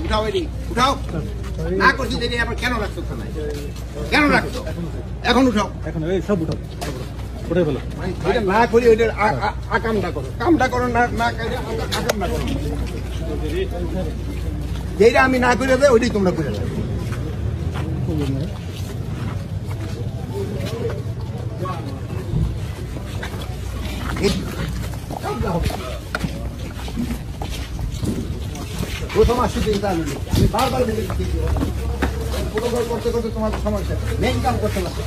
উঠাও এটি উঠাও না করছি দেরি আবার কেন রাখছো থানায় কেন রাখছো এখন উঠাও এখন এই সব উঠাও উঠে ফেলো এটা না করি ওইটা আকামটা করো কামটা করো না না আকামটা করো যেটা আমি না করে দেয় ওইটাই তোমরা করে দেবে প্রথম আসছি আমি বারবার প্রোটোকল করতে করতে তোমার সমস্যা মেইন কাম করতে পারছো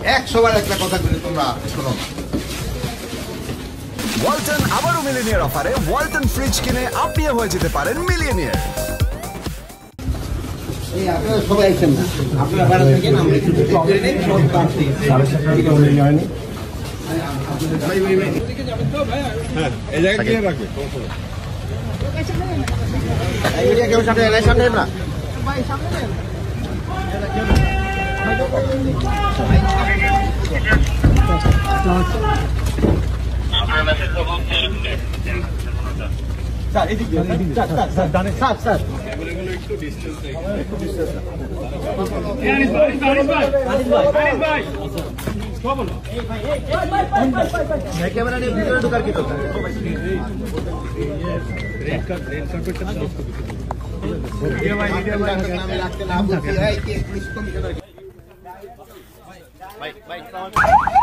100 বার একটা কথা বলে তোমরা শোনো ওয়ালটন আবারও মিলিয়নিয়ার অফারে ওয়ালটন ফ্রিজ কিনে আপনিও হয়ে যেতে পারেন মিলিয়নিয়ার। এই আপনারা সবাই আছেন না আপনারা বাইরে থেকে আমরা একটু করে নেই সব পাচ্ছি হয়নি ভাই দিকে যাবেন তো ভাই হ্যাঁ এই জায়গায় কি রাখবে এই এরিয়া কেউ সামনে এলাই সামনে না ভাই সামনে নেন আপনার মেসেজ তো বলতে স্যার এদিকে স্যার ডানে স্যার এগুলো একটু ডিসটেন্স আনিস ভাই সব বলো এই ক্যামেরা নিয়ে ভিতরে ঢোকার কি দরকার রেড কার্পেটটা নষ্ট করতে মিডিয়া ভাই নামে রাখতে না বলছি ভাই কি পুলিশ কমিশনার ভাই